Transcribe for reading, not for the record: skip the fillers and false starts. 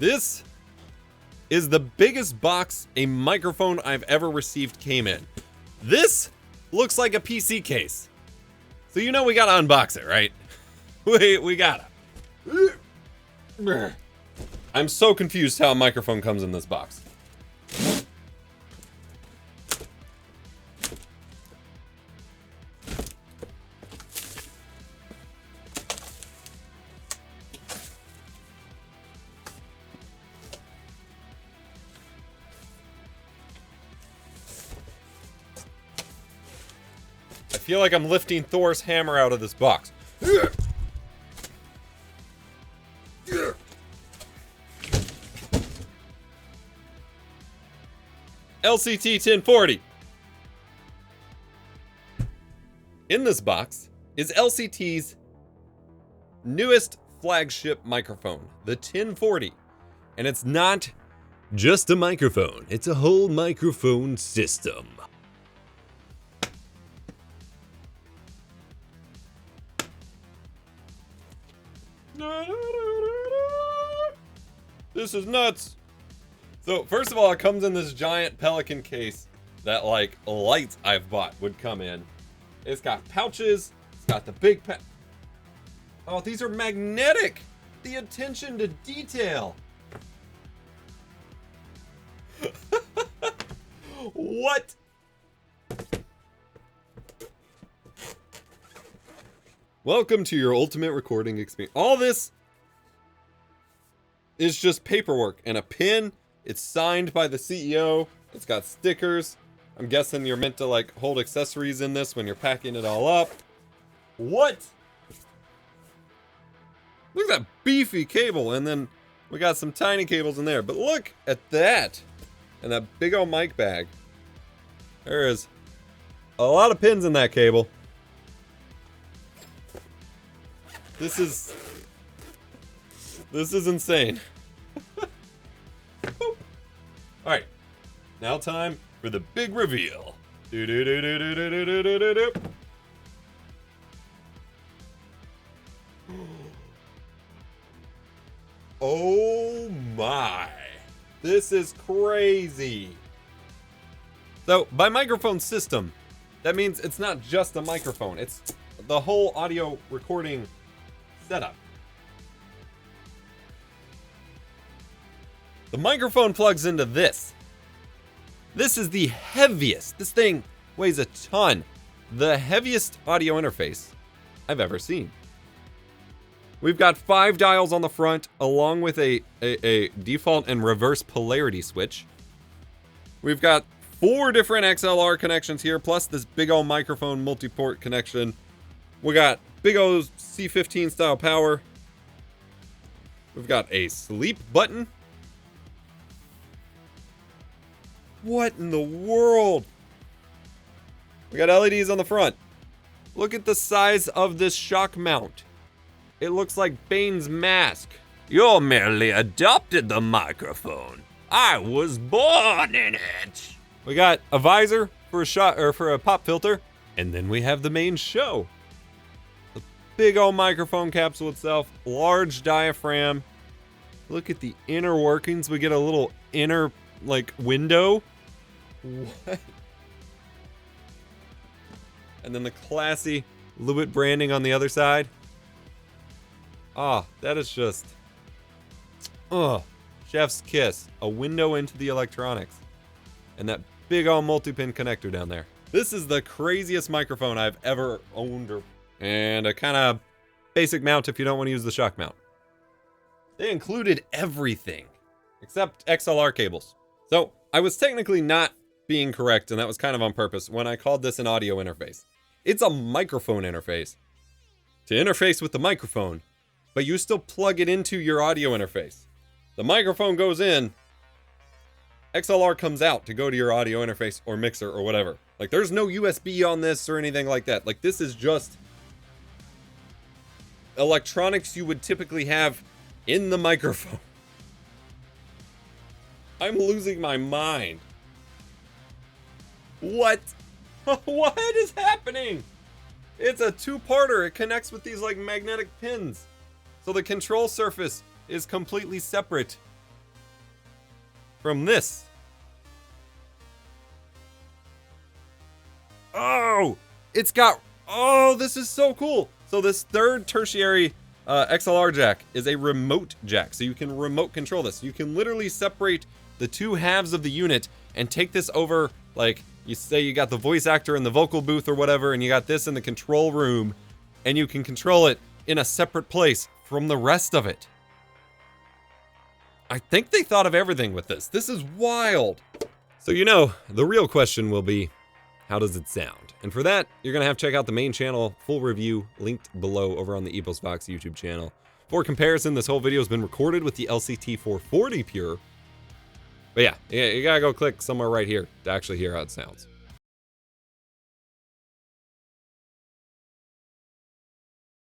This is the biggest box a microphone I've ever received came in. This looks like a PC case. So you know we gotta unbox it, right? We gotta. I'm so confused how a microphone comes in this box. I feel like I'm lifting Thor's hammer out of this box. LCT 1040. In this box is LCT's newest flagship microphone, the 1040. And it's not just a microphone, it's a whole microphone system. This is nuts. So first of all, it comes in this giant Pelican case that like lights I've bought would come in. It's got pouches. It's got the big Oh, these are magnetic. The attention to detail. What? Welcome to your ultimate recording experience. All this is just paperwork and a pin. It's signed by the CEO. It's got stickers. I'm guessing you're meant to like hold accessories in this when you're packing it all up. What? Look at that beefy cable, and then we got some tiny cables in there. But look at that. And that big old mic bag. There is a lot of pins in that cable. This is insane. Alright. Now time for the big reveal. Oh my. This is crazy. So, by microphone system, that means it's not just a microphone. It's the whole audio recording setup. The microphone plugs into this. This is the heaviest. This thing weighs a ton. The heaviest audio interface I've ever seen. We've got 5 dials on the front, along with a default and reverse polarity switch. We've got 4 different XLR connections here, plus this big old microphone multi-port connection. We got big old C15 style power. We've got a sleep button. What in the world? We got LEDs on the front. Look at the size of this shock mount. It looks like Bane's mask. You merely adopted the microphone. I was born in it. We got a visor for a shot or for a pop filter, and then we have the main show. The big old microphone capsule itself, large diaphragm. Look at the inner workings. We get a little inner like window. What? And then the classy Lewitt branding on the other side. Ah, that is just, chef's kiss. A window into the electronics. And that big old multi-pin connector down there. This is the craziest microphone I've ever owned. And a kind of basic mount if you don't want to use the shock mount. They included everything except XLR cables. So I was technically not being correct, and that was kind of on purpose, when I called this an audio interface. It's a microphone interface. To interface with the microphone, but you still plug it into your audio interface. The microphone goes in, XLR comes out to go to your audio interface or mixer or whatever. Like, there's no USB on this or anything like that. Like, this is just electronics you would typically have in the microphone. I'm losing my mind. What? What is happening? It's a 2-parter. It connects with these like magnetic pins. So the control surface is completely separate from this. Oh, it's got, oh, this is so cool. So this third tertiary XLR jack is a remote jack. So you can remote control this. You can literally separate the two halves of the unit and take this over, like you say you got the voice actor in the vocal booth or whatever, and you got this in the control room, and you can control it in a separate place from the rest of it. I think they thought of everything with this. This is wild. So the real question will be, how does it sound? And for that, you're gonna have to check out the main channel, full review, linked below over on the EposVox YouTube channel. For comparison, this whole video has been recorded with the LCT 440 Pure. But yeah, you gotta go click somewhere right here to actually hear how it sounds.